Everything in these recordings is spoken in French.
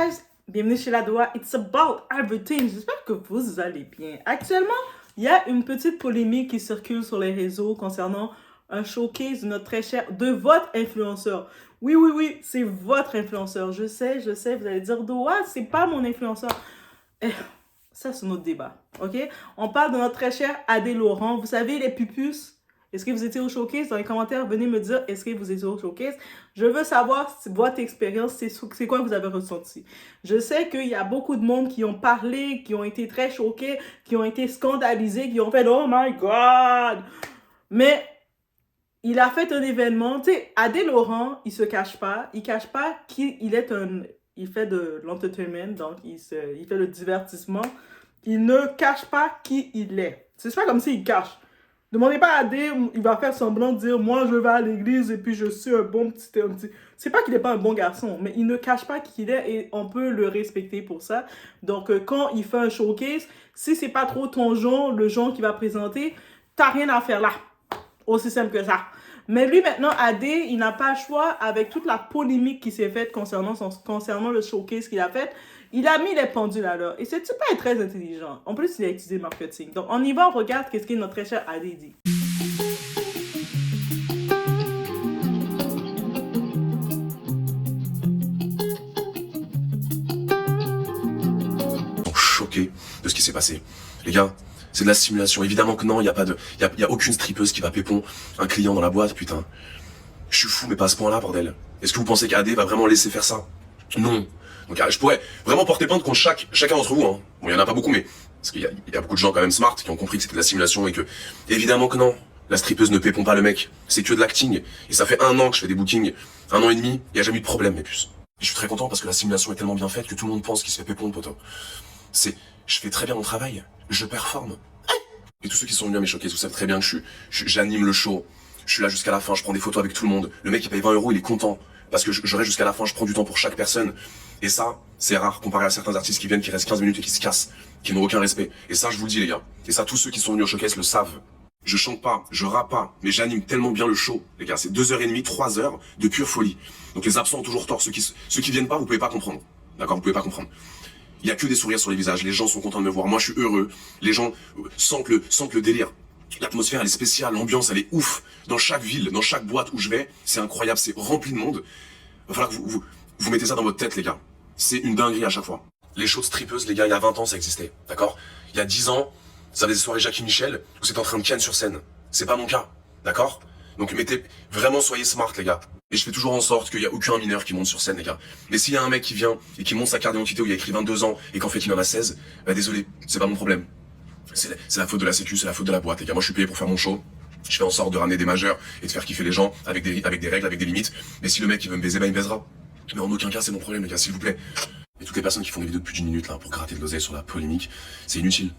guys, bienvenue chez La Doua, it's about everything. J'espère que vous allez bien. Actuellement, il y a une petite polémique qui circule sur les réseaux concernant un showcase de notre très cher, de votre influenceur. Oui, c'est votre influenceur. Je sais, vous allez dire, Doua, c'est pas mon influenceur. Ça, c'est notre débat, ok? On parle de notre très cher Adé Laurent. Vous savez, les pupus. Est-ce que vous étiez au showcase? Dans les commentaires, venez me dire, est-ce que vous étiez au showcase? Je veux savoir votre expérience, c'est quoi que vous avez ressenti. Je sais qu'il y a beaucoup de monde qui ont parlé, qui ont été très choqués, qui ont été scandalisés, qui ont fait « Oh my God! » Mais il a fait un événement. Tu sais, Adé Laurent, il se cache pas. Il cache pas qu'il est un... Il fait de l'entertainment, donc il fait le divertissement. Il ne cache pas qui il est. C'est pas comme s'il cache. Demandez pas à Adé, il va faire semblant de dire « Moi, je vais à l'église et puis je suis un bon petit... » C'est pas qu'il n'est pas un bon garçon, mais il ne cache pas qui il est et on peut le respecter pour ça. Donc, quand il fait un showcase, si c'est pas trop ton genre, le genre qu'il va présenter, t'as rien à faire là. Aussi simple que ça. Mais lui, maintenant, Adé, il n'a pas le choix avec toute la polémique qui s'est faite concernant le showcase qu'il a fait. Il a mis les pendules à l'heure. Et ce type est très intelligent. En plus, il a utilisé le marketing. Donc, on y va, on regarde qu'est-ce que notre très cher Adé dit. Choqué de ce qui s'est passé. Les gars, c'est de la simulation. Évidemment que non, il y a aucune strippeuse qui va pépon un client dans la boîte, putain. Je suis fou, mais pas à ce point-là, bordel. Est-ce que vous pensez qu'AD va vraiment laisser faire ça? Non. Donc je pourrais vraiment porter plainte contre chacun d'entre vous, hein. Bon, il y en a pas beaucoup, mais parce qu'il y a beaucoup de gens quand même smart qui ont compris que c'était de la simulation et que, évidemment que non. La strippeuse ne pépon pas le mec. C'est que de l'acting. Et ça fait 1 an que je fais des bookings. 1 an et demi. Il n'y a jamais eu de problème, mes puces. Et je suis très content parce que la simulation est tellement bien faite que tout le monde pense qu'il se fait pépon, poteau. Je fais très bien mon travail. Je performe. Et tous ceux qui sont venus à mes showcases, vous savez très bien que j'anime le show. Je suis là jusqu'à la fin, je prends des photos avec tout le monde. Le mec, il paye 20 €, il est content. Parce que je reste jusqu'à la fin, je prends du temps pour chaque personne. Et ça, c'est rare comparé à certains artistes qui viennent, qui restent 15 minutes et qui se cassent, qui n'ont aucun respect. Et ça, je vous le dis, les gars. Et ça, tous ceux qui sont venus au showcase le savent. Je chante pas, je rappe pas, mais j'anime tellement bien le show, les gars. C'est 2h30, 3 heures de pure folie. Donc les absents ont toujours tort. Ceux qui viennent pas, vous pouvez pas comprendre. D'accord, vous pouvez pas comprendre. Il y a que des sourires sur les visages, les gens sont contents de me voir, moi je suis heureux, les gens sentent le délire. L'atmosphère elle est spéciale, l'ambiance elle est ouf. Dans chaque ville, dans chaque boîte où je vais, c'est incroyable, c'est rempli de monde. Il va falloir que vous mettez ça dans votre tête, les gars. C'est une dinguerie à chaque fois. Les shows de strippeuses, les gars, il y a 20 ans ça existait, d'accord? Il y a 10 ans, ça faisait des soirées Jackie Michel où c'était en train de ken sur scène. C'est pas mon cas, d'accord? Donc soyez smart, les gars. Et je fais toujours en sorte qu'il n'y a aucun mineur qui monte sur scène, les gars. Mais s'il y a un mec qui vient et qui monte sa carte d'identité où il y a écrit 22 ans et qu'en fait il en a 16, bah désolé, c'est pas mon problème. C'est la faute de la sécu, c'est la faute de la boîte, les gars. Moi je suis payé pour faire mon show. Je fais en sorte de ramener des majeurs et de faire kiffer les gens avec des règles, avec des limites. Mais si le mec il veut me baiser, bah il me baisera. Mais en aucun cas c'est mon problème, les gars, s'il vous plaît. Et toutes les personnes qui font des vidéos de plus d'1 minute là pour gratter de l'oseille sur la polémique, c'est inutile.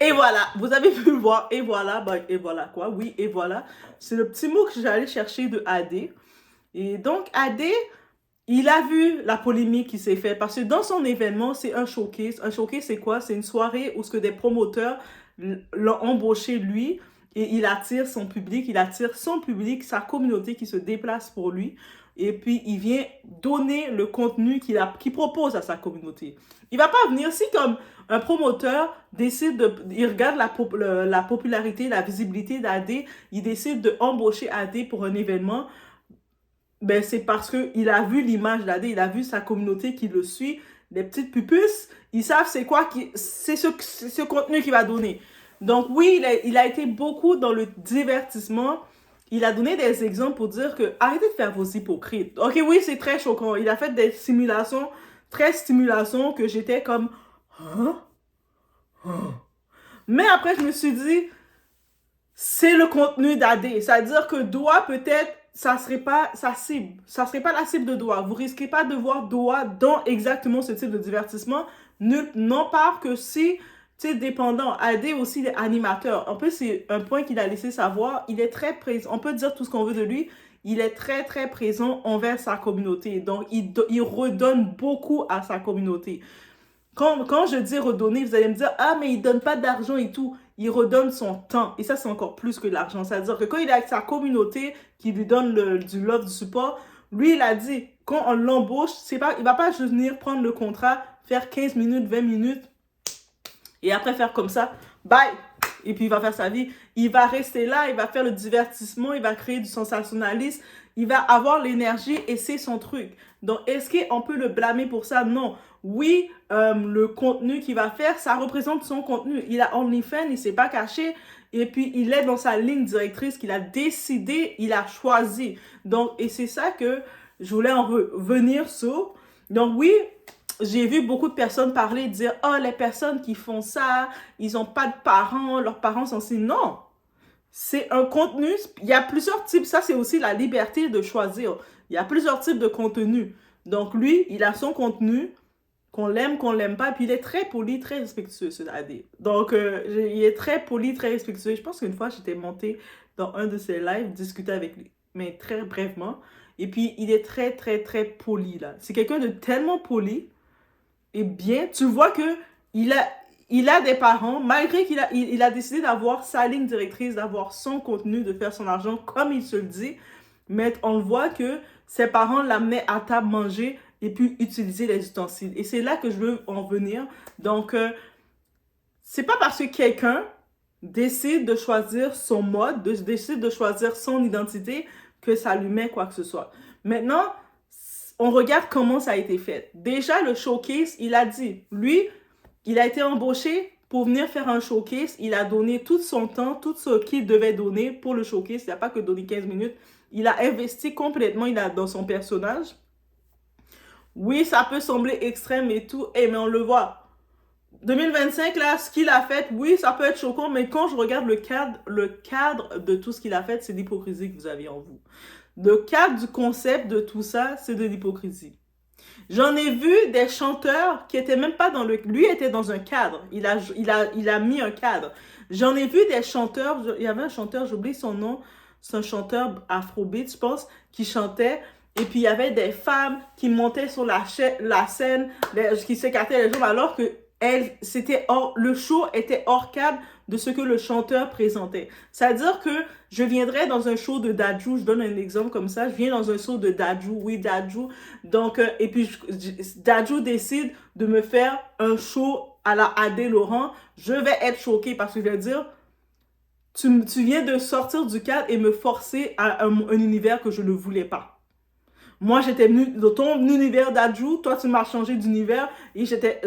Et voilà, vous avez pu le voir, et voilà, et voilà quoi, oui, et voilà. C'est le petit mot que j'allais chercher de Adé. Et donc, Adé, il a vu la polémique qui s'est faite parce que dans son événement, c'est un showcase. Un showcase, c'est quoi? C'est une soirée où ce que des promoteurs l'ont embauché lui et il attire son public, sa communauté qui se déplace pour lui. Et puis, il vient donner le contenu qu'il propose à sa communauté. Il va pas venir, si comme un promoteur il regarde la popularité, la visibilité d'Adé, il décide d'embaucher Adé pour un événement, ben c'est parce qu'il a vu l'image d'Adé, il a vu sa communauté qui le suit, les petites pupus, ils savent c'est quoi, c'est ce contenu qu'il va donner. Donc oui, il a été beaucoup dans le divertissement. Il a donné des exemples pour dire que arrêtez de faire vos hypocrites. Ok, oui, c'est très choquant. Il a fait des simulations, très stimulations, que j'étais comme... Hein? Hein? Mais après, je me suis dit, c'est le contenu d'Adé. C'est-à-dire que Doua, peut-être, ça serait pas sa cible. Ça serait pas la cible de Doua. Vous risquez pas de voir Doua dans exactement ce type de divertissement. Non pas que si... Tu sais, dépendant. Adé aussi, il est animateur. En plus, c'est un point qu'il a laissé savoir. Il est très présent. On peut dire tout ce qu'on veut de lui. Il est très, très présent envers sa communauté. Donc, il redonne beaucoup à sa communauté. Quand je dis redonner, vous allez me dire, ah, mais il donne pas d'argent et tout. Il redonne son temps. Et ça, c'est encore plus que l'argent. C'est-à-dire que quand il est avec sa communauté, qui lui donne du love, du support, lui, il a dit, quand on l'embauche, il va pas juste venir prendre le contrat, faire 15 minutes, 20 minutes, et après faire comme ça, bye! Et puis il va faire sa vie. Il va rester là, il va faire le divertissement, il va créer du sensationnalisme, il va avoir l'énergie et c'est son truc. Donc, est-ce qu'on peut le blâmer pour ça? Non. Oui, le contenu qu'il va faire, ça représente son contenu. Il a OnlyFans, il ne s'est pas caché. Et puis, il est dans sa ligne directrice qu'il a décidé, il a choisi. Donc, et c'est ça que je voulais en revenir sur. Donc, oui, j'ai vu beaucoup de personnes parler, dire « Oh, les personnes qui font ça, ils n'ont pas de parents, leurs parents sont si... » Non, c'est un contenu, il y a plusieurs types, ça c'est aussi la liberté de choisir. Il y a plusieurs types de contenu. Donc lui, il a son contenu, qu'on l'aime pas, puis il est très poli, très respectueux, cela dit. Donc il est très poli, très respectueux. Je pense qu'une fois, j'étais montée dans un de ses lives, discuter avec lui, mais très brièvement. Et puis, il est très, très, très poli, là. C'est quelqu'un de tellement poli et bien. Tu vois que il a des parents, malgré il a décidé d'avoir sa ligne directrice, d'avoir son contenu, de faire son argent comme il se le dit. Mais on voit que ses parents l'amenaient à table manger et puis utiliser les ustensiles. Et c'est là que je veux en venir. Donc, c'est pas parce que quelqu'un décide de choisir son mode, décide de choisir son identité, que ça lui met quoi que ce soit. Maintenant, on regarde comment ça a été fait. Déjà, le showcase, il a dit, lui, il a été embauché pour venir faire un showcase. Il a donné tout son temps, tout ce qu'il devait donner pour le showcase. Il n'a pas que donné 15 minutes. Il a investi complètement dans son personnage. Oui, ça peut sembler extrême et tout, mais on le voit. 2025, là, ce qu'il a fait, oui, ça peut être choquant, mais quand je regarde le cadre de tout ce qu'il a fait, c'est l'hypocrisie que vous avez en vous. Le cadre du concept de tout ça, c'est de l'hypocrisie. J'en ai vu des chanteurs qui étaient même pas dans le... Lui était dans un cadre. Il a mis un cadre. J'en ai vu des chanteurs... Il y avait un chanteur, j'oublie son nom. C'est un chanteur afrobeat, je pense, qui chantait. Et puis, il y avait des femmes qui montaient sur la scène, qui s'écartaient les jambes, alors que le show était hors cadre de ce que le chanteur présentait. C'est-à-dire que je viendrais dans un show de Dadju, je donne un exemple comme ça, je viens dans un show de Dadju, oui, Dadju, donc, et puis Dadju décide de me faire un show à la Adé Laurent, je vais être choquée parce que je vais dire, tu viens de sortir du cadre et me forcer à un univers que je ne voulais pas. Moi, j'étais venue dans ton univers d'Adju, toi, tu m'as changé d'univers et j'étais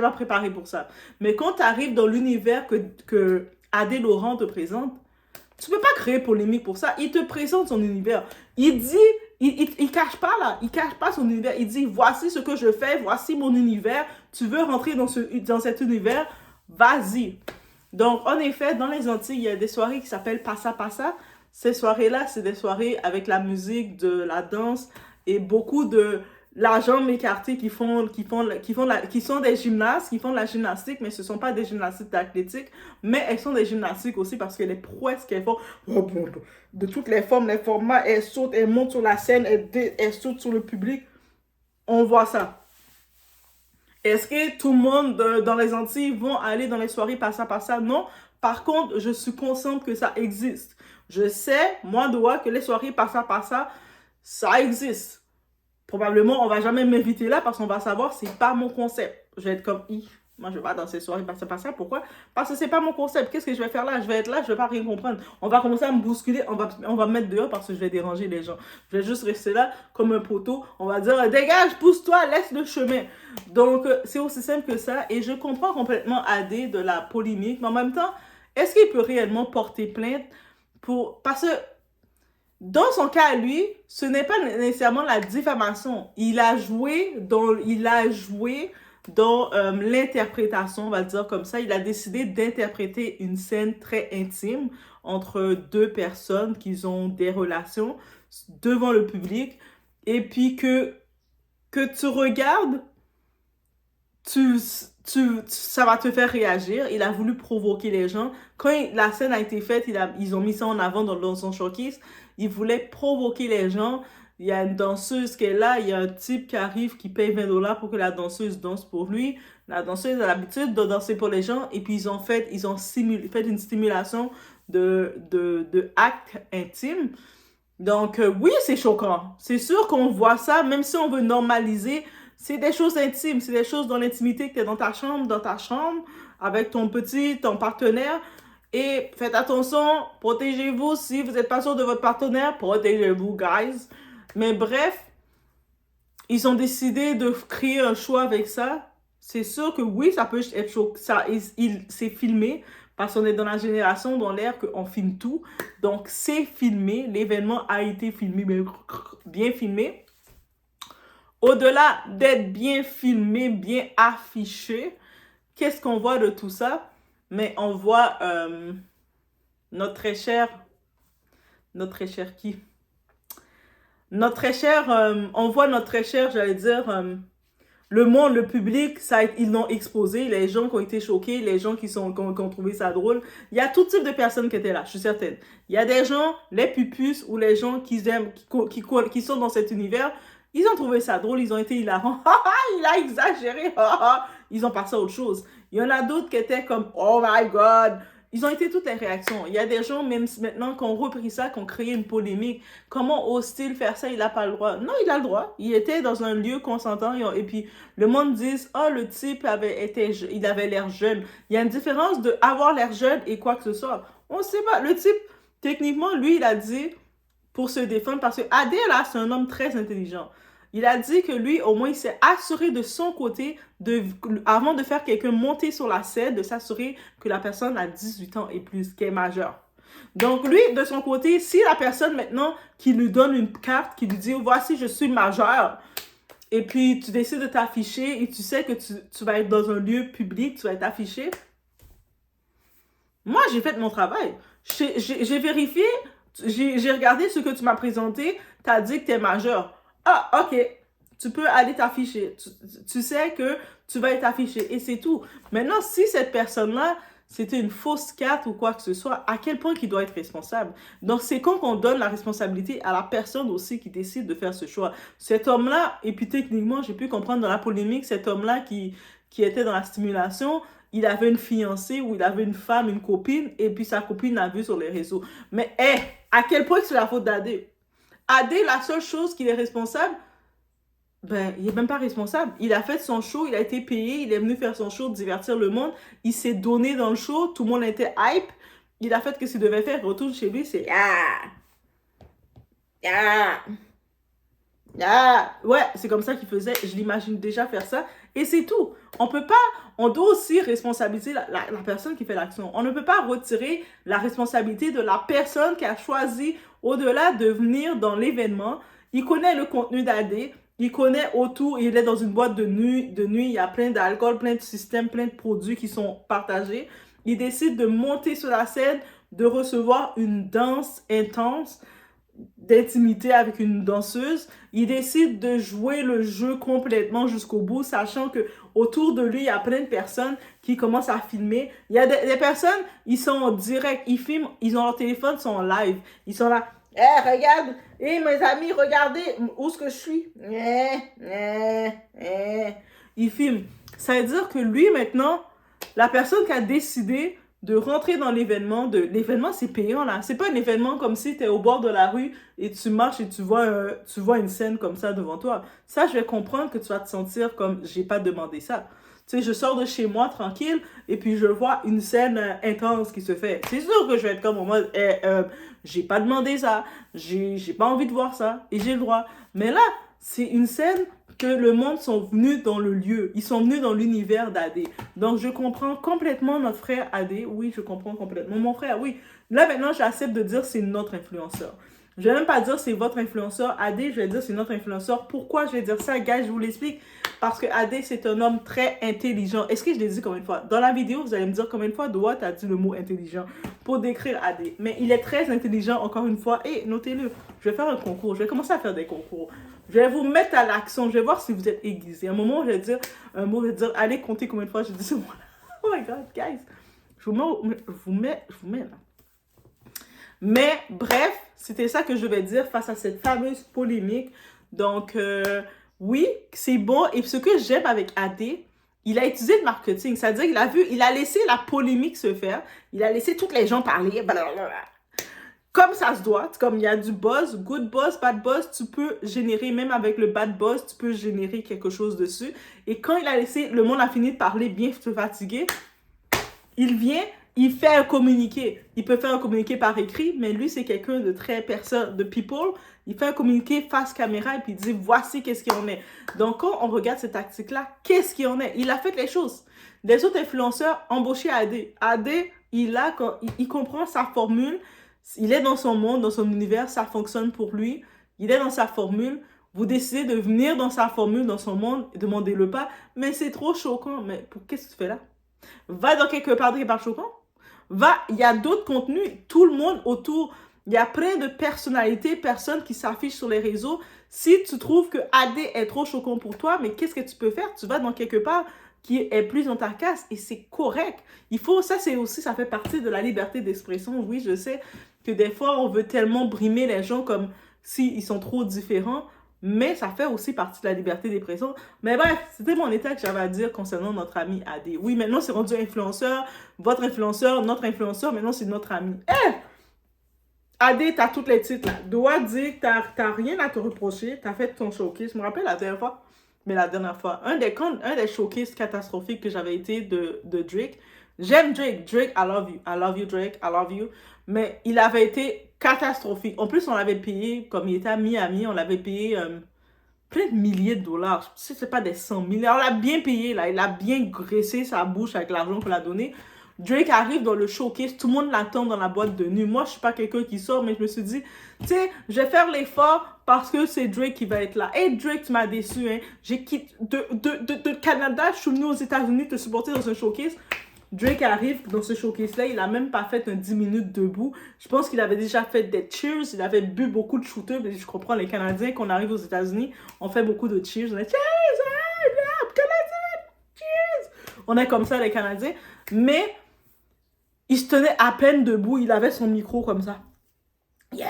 pas préparée pour ça. Mais quand tu arrives dans l'univers que Adé Laurent te présente, tu peux pas créer polémique pour ça. Il te présente son univers. Il dit, il cache pas là, il cache pas son univers. Il dit, voici ce que je fais, voici mon univers. Tu veux rentrer dans cet univers, vas-y. Donc, en effet, dans les Antilles, il y a des soirées qui s'appellent Passa Passa. Ces soirées-là, c'est des soirées avec la musique, de la danse et beaucoup de la jambe écartée qui sont des gymnastes, qui font de la gymnastique, mais ce ne sont pas des gymnastiques athlétiques, mais elles sont des gymnastiques aussi parce que les prouesses qu'elles font, de toutes les formes, les formats, elles sautent, elles montent sur la scène, elles sautent sur le public. On voit ça. Est-ce que tout le monde dans les Antilles vont aller dans les soirées Passa Passa? Non. Par contre, je suis consciente que ça existe. Je sais, moi, Doa, que les soirées Passa Passa, ça existe. Probablement, on va jamais m'inviter là parce qu'on va savoir, c'est pas mon concept. Je vais être comme, moi, je vais pas dans ces soirées Passa Passa. Pourquoi? Parce que c'est pas mon concept. Qu'est-ce que je vais faire là? Je vais être là, je vais pas rien comprendre. On va commencer à me bousculer, on va me mettre dehors parce que je vais déranger les gens. Je vais juste rester là comme un poteau. On va dire, dégage, pousse-toi, laisse le chemin. Donc, c'est aussi simple que ça. Et je comprends complètement Adé de la polémique. Mais en même temps, est-ce qu'il peut réellement porter plainte parce que dans son cas à lui, ce n'est pas nécessairement la diffamation. Il a joué dans l'interprétation, on va dire comme ça. Il a décidé d'interpréter une scène très intime entre deux personnes qui ont des relations devant le public. Et puis que tu regardes, ça va te faire réagir. Il a voulu provoquer les gens. Quand la scène a été faite, ils ont mis ça en avant dans son showcase. Il voulait provoquer les gens. Il y a une danseuse qui est là. Il y a un type qui arrive qui paye 20$ pour que la danseuse danse pour lui. La danseuse a l'habitude de danser pour les gens. Et puis, ils ont fait une stimulation de actes intimes. Donc, oui, c'est choquant. C'est sûr qu'on voit ça, même si on veut normaliser, c'est des choses intimes, c'est des choses dans l'intimité que tu es dans ta chambre, avec ton partenaire. Et faites attention, protégez-vous. Si vous n'êtes pas sûr de votre partenaire, protégez-vous, guys. Mais bref, ils ont décidé de créer un choix avec ça. C'est sûr que oui, ça peut être choquant. C'est filmé parce qu'on est dans la génération, dans l'ère qu'on filme tout. Donc, c'est filmé. L'événement a été filmé, mais bien filmé. Au-delà d'être bien filmé, bien affiché, qu'est-ce qu'on voit de tout ça? Mais on voit notre très cher qui? Notre très cher, on voit notre très cher, j'allais dire, le monde, le public, ils l'ont exposé, les gens qui ont été choqués, les gens qui ont trouvé ça drôle. Il y a tout type de personnes qui étaient là, je suis certaine. Il y a des gens, les pupus ou les gens qui aiment, qui sont dans cet univers, ils ont trouvé ça drôle, ils ont été hilarants. Il a exagéré. Ils ont passé à autre chose. Il y en a d'autres qui étaient comme, oh my God. Ils ont été toutes les réactions. Il y a des gens, même maintenant, qui ont repris ça, qui ont créé une polémique. Comment ose-t-il faire ça? Il n'a pas le droit. Non, il a le droit. Il était dans un lieu consentant et puis le monde dit, oh, le type il avait l'air jeune. Il y a une différence de avoir l'air jeune et quoi que ce soit. On ne sait pas. Le type, techniquement, lui, il a dit pour se défendre parce que Adé, là, c'est un homme très intelligent. Il a dit que lui, au moins, il s'est assuré de son côté, avant de faire quelqu'un monter sur la scène, de s'assurer que la personne a 18 ans et plus, qu'elle est majeure. Donc, lui, de son côté, si la personne, maintenant, qui lui donne une carte, qui lui dit, voici, je suis majeur, et puis tu décides de t'afficher, et tu sais que tu vas être dans un lieu public, tu vas être affiché, moi, j'ai fait mon travail. J'ai vérifié, j'ai regardé ce que tu m'as présenté, tu as dit que tu es majeur. Ah, ok, tu peux aller t'afficher. Tu sais que tu vas être affiché et c'est tout. Maintenant, si cette personne-là, c'était une fausse carte ou quoi que ce soit, à quel point il doit être responsable? Donc, c'est quand on donne la responsabilité à la personne aussi qui décide de faire ce choix. Cet homme-là, et puis techniquement, j'ai pu comprendre dans la polémique, cet homme-là qui était dans la stimulation, il avait une fiancée ou il avait une femme, une copine, et puis sa copine l'a vu sur les réseaux. Mais, à quel point c'est la faute d'Adé? Adé, la seule chose qu'il est responsable, ben, il est même pas responsable. Il a fait son show, il a été payé, il est venu faire son show, divertir le monde. Il s'est donné dans le show, tout le monde était hype. Il a fait ce qu'il devait faire, retourne chez lui, c'est ouais, c'est comme ça qu'il faisait. Je l'imagine déjà faire ça. Et c'est tout. On doit aussi responsabiliser la personne qui fait l'action. On ne peut pas retirer la responsabilité de la personne qui a choisi, au-delà de venir dans l'événement. Il connaît le contenu d'Adé. Il connaît autour, il est dans une boîte de nuit, il y a plein d'alcool, plein de systèmes, plein de produits qui sont partagés. Il décide de monter sur la scène, de recevoir une danse intense, d'intimité avec une danseuse. Il décide de jouer le jeu complètement jusqu'au bout, sachant que autour de lui, il y a plein de personnes qui commencent à filmer. Il y a des personnes, ils sont en direct, ils filment, ils ont leur téléphone, ils sont en live. Ils sont là, regarde, mes amis, regardez où est-ce que je suis. Il filme. Ça veut dire que lui, maintenant, la personne qui a décidé de rentrer dans l'événement, c'est payant, là. C'est pas un événement comme si tu es au bord de la rue et tu marches et tu vois une scène comme ça devant toi. Ça, je vais comprendre que tu vas te sentir comme, j'ai pas demandé ça. Tu sais, je sors de chez moi tranquille et puis je vois une scène intense qui se fait. C'est sûr que je vais être comme en mode, j'ai pas demandé ça, j'ai pas envie de voir ça et j'ai le droit. Mais là, c'est une scène que le monde sont venus dans le lieu, ils sont venus dans l'univers d'Adé. Donc je comprends complètement notre frère Adé, oui, je comprends complètement. Mon frère, oui. Là maintenant, j'accepte de dire c'est notre influenceur. Je vais même pas dire c'est votre influenceur. Adé, je vais dire c'est notre influenceur. Pourquoi je vais dire ça, gars, je vous l'explique. Parce que Adé, c'est un homme très intelligent. Est-ce que je l'ai dit combien de fois? Dans la vidéo, vous allez me dire combien de fois Doua t'as dit le mot intelligent pour décrire Adé. Mais il est très intelligent, encore une fois. Et notez-le, je vais faire un concours. Je vais commencer à faire des concours. Je vais vous mettre à l'action. Je vais voir si vous êtes aiguisés. À un moment, je vais dire un mot, je vais dire, allez compter combien de fois je dis ce mot-là. Oh my God, guys. Je vous mets là. Mais bref, c'était ça que je vais dire face à cette fameuse polémique. Donc, oui, c'est bon. Et ce que j'aime avec Adé, il a utilisé le marketing. C'est-à-dire qu'il a laissé la polémique se faire. Il a laissé toutes les gens parler. Blablabla. comme ça se doit, comme il y a du buzz, good buzz, bad buzz, tu peux générer, même avec le bad buzz, tu peux générer quelque chose dessus. Et quand il a laissé, le monde a fini de parler, bien se fatiguer, il vient, il fait un communiqué. Il peut faire un communiqué par écrit, mais lui, c'est quelqu'un de très personne, de people. Il fait un communiqué face caméra et puis il dit, voici qu'est-ce qu'il en est. Donc, quand on regarde cette tactique-là, qu'est-ce qu'il en est? Il a fait les choses. Des autres influenceurs embauchés à AD. AD, il comprend sa formule. Il est dans son monde, dans son univers, ça fonctionne pour lui. Il est dans sa formule. Vous décidez de venir dans sa formule, dans son monde, demandez-le pas. Mais c'est trop choquant. Mais qu'est-ce que tu fais là? Va dans quelque part qui est pas choquant. Va, il y a d'autres contenus. Tout le monde autour. Il y a plein de personnalités, personnes qui s'affichent sur les réseaux. Si tu trouves que AD est trop choquant pour toi, mais qu'est-ce que tu peux faire? Tu vas dans quelque part qui est plus dans ta casse et c'est correct. Il faut, ça c'est aussi, ça fait partie de la liberté d'expression. Oui, je sais que des fois, on veut tellement brimer les gens comme s'ils sont trop différents, mais ça fait aussi partie de la liberté d'expression. Mais bref, c'était mon état que j'avais à dire concernant notre ami AD. Oui, maintenant c'est rendu influenceur, votre influenceur, notre influenceur, maintenant c'est notre ami. AD, t'as toutes les titres là. Dois dire que t'as rien à te reprocher, t'as fait ton showcase. Je me rappelle la dernière fois, un des showcases catastrophiques que j'avais été de Drake. J'aime Drake. Drake, I love you. I love you, Drake. I love you. Mais il avait été catastrophique. En plus, on l'avait payé, comme il était à Miami, on l'avait payé plein de milliers de dollars. Je sais, c'est pas des 100 000. On l'a bien payé, là. Il a bien graissé sa bouche avec l'argent qu'on l'a donné. Drake arrive dans le showcase, tout le monde l'attend dans la boîte de nuit. Moi, je suis pas quelqu'un qui sort, mais je me suis dit, tu sais, je vais faire l'effort parce que c'est Drake qui va être là. Et Drake, tu m'as déçu, hein. J'ai quitté de Canada, je suis venu aux États-Unis te supporter dans un showcase. Drake arrive dans ce showcase-là, il a même pas fait un 10 minutes debout. Je pense qu'il avait déjà fait des cheers, il avait bu beaucoup de shooters. Je comprends les Canadiens, quand on arrive aux États-Unis, on fait beaucoup de cheers. On est cheers, Canadien, cheers. On est comme ça, les Canadiens. Mais il se tenait à peine debout, il avait son micro comme ça. Yeah!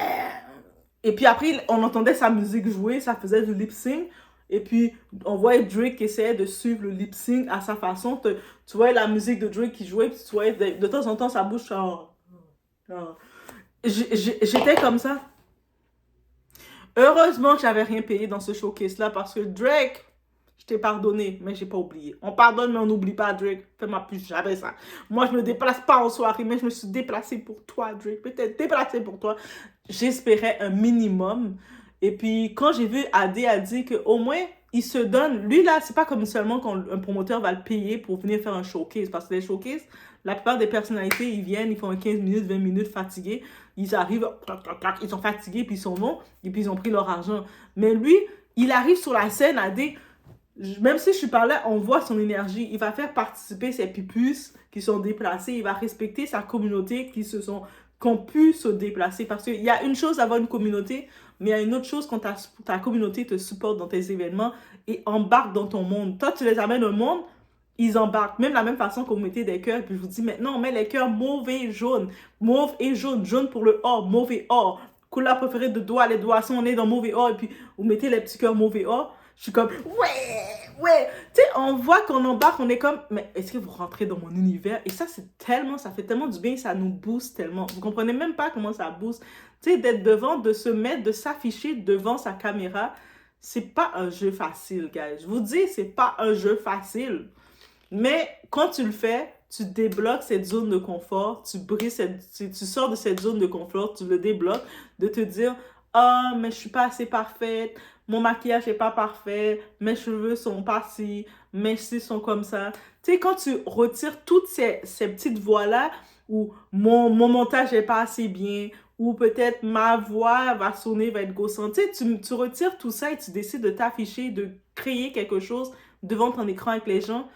Et puis après, on entendait sa musique jouer, ça faisait du lip-sync. Et puis, on voyait Drake qui essayait de suivre le lip-sync à sa façon. Tu voyais la musique de Drake qui jouait, puis tu voyais de temps en temps sa bouche. J'étais comme ça. Heureusement que j'avais rien payé dans ce showcase-là parce que Drake, je t'ai pardonné, mais j'ai pas oublié. On pardonne, mais on n'oublie pas, Drake. Fais-moi plus jamais ça. Moi, je me déplace pas en soirée, mais je me suis déplacée pour toi, Drake. Peut-être déplacée pour toi. J'espérais un minimum. Et puis, quand j'ai vu AD a dit qu'au moins, il se donne... Lui, là, c'est pas comme seulement quand un promoteur va le payer pour venir faire un showcase. Parce que les showcases, la plupart des personnalités, ils viennent, ils font 15 minutes, 20 minutes fatigués. Ils arrivent, ils sont fatigués, puis ils sont bons, et puis ils ont pris leur argent. Mais lui, il arrive sur la scène, AD... Même si je suis pas là, on voit son énergie. Il va faire participer ses pupus qui sont déplacés. Il va respecter sa communauté qui ont pu se déplacer. Parce qu'il y a une chose d'avoir une communauté, mais il y a une autre chose quand ta communauté te supporte dans tes événements et embarque dans ton monde. Toi, tu les amènes au monde, ils embarquent. Même de la même façon qu'on mettait des cœurs. Puis je vous dis maintenant, on met les cœurs mauve et jaune. Mauve et jaune. Jaune pour le or, mauve et or. Couleur préférée de doigts, les doigts sont nés dans mauve et or. Et puis vous mettez les petits cœurs mauve et or. Je suis comme, ouais. Tu sais, on voit qu'on embarque, on est comme, mais est-ce que vous rentrez dans mon univers? Et ça, ça fait tellement du bien, ça nous booste tellement. Vous comprenez même pas comment ça booste. Tu sais, d'être devant, de se mettre, de s'afficher devant sa caméra, c'est pas un jeu facile, guys. Je vous dis, c'est pas un jeu facile. Mais quand tu le fais, tu débloques cette zone de confort, tu sors de cette zone de confort, tu le débloques, de te dire, ah, mais je suis pas assez parfaite, mon maquillage n'est pas parfait, mes cheveux sont pas ci, mes cils sont comme ça. Tu sais, quand tu retires toutes ces petites voix-là, où mon montage n'est pas assez bien, ou peut-être ma voix va sonner, va être gossante, tu sais, tu retires tout ça et tu décides de t'afficher, de créer quelque chose devant ton écran avec les gens,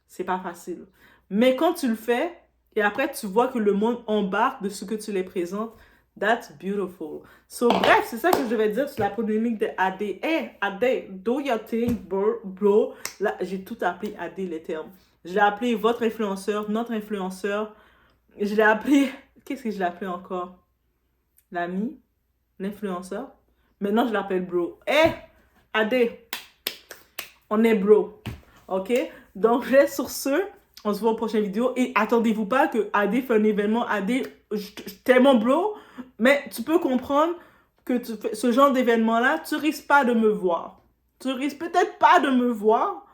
c'est pas facile. Mais quand tu le fais, et après tu vois que le monde embarque de ce que tu les présentes, that's beautiful. So, bref, c'est ça que je vais dire sur la polémique de AD. Hey, AD, do your thing, bro. Là, j'ai tout appelé AD, les termes. Je l'ai appelé votre influenceur, notre influenceur. Je l'ai appelé... Qu'est-ce que je l'ai appelé encore? L'ami? L'influenceur? Maintenant, je l'appelle bro. Hey, AD, on est bro. OK? Donc, sur ce, on se voit aux prochaines vidéos. Et attendez-vous pas que AD fait un événement. AD, tellement bro... Mais tu peux comprendre que tu fais ce genre d'événement-là, tu risques pas de me voir. Tu risques peut-être pas de me voir,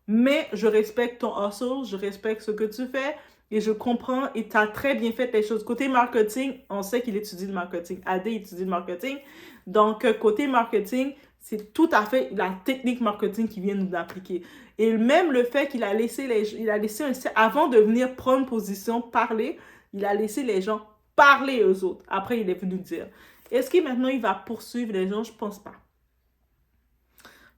mais je respecte ton hustle, je respecte ce que tu fais et je comprends et tu as très bien fait les choses. Côté marketing, on sait qu'il étudie le marketing. AD étudie le marketing. Donc, côté marketing, c'est tout à fait la technique marketing qui vient nous appliquer. Et même le fait qu'il a laissé avant de venir prendre position, parler, il a laissé les gens parler aux autres. Après, il est venu dire. Est-ce que maintenant il va poursuivre les gens? Je pense pas.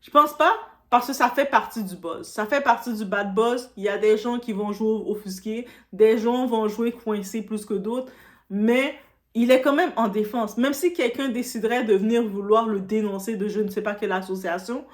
Je pense pas parce que ça fait partie du buzz. Ça fait partie du bad buzz. Il y a des gens qui vont jouer offusqués, des gens vont jouer coincés plus que d'autres, mais il est quand même en défense. Même si quelqu'un déciderait de venir vouloir le dénoncer de je ne sais pas quelle association,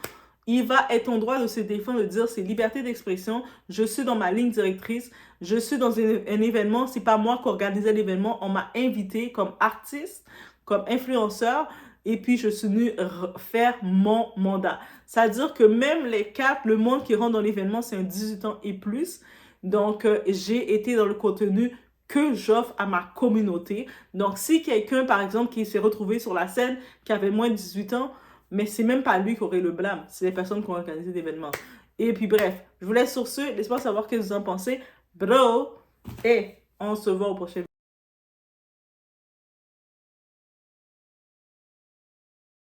il va être en droit de se défendre, de dire c'est liberté d'expression, je suis dans ma ligne directrice, je suis dans un événement, c'est pas moi qui organisais l'événement, on m'a invité comme artiste, comme influenceur, et puis je suis venu faire mon mandat. C'est-à-dire que même les quatre, le monde qui rentre dans l'événement, c'est un 18 ans et plus. Donc, j'ai été dans le contenu que j'offre à ma communauté. Donc, si quelqu'un, par exemple, qui s'est retrouvé sur la scène, qui avait moins de 18 ans, mais c'est même pas lui qui aurait le blâme, c'est les personnes qui ont organisé l'événement. Et puis bref, je vous laisse sur ce, laissez-moi savoir ce que vous en pensez. Bro, et on se voit au prochain vidéo.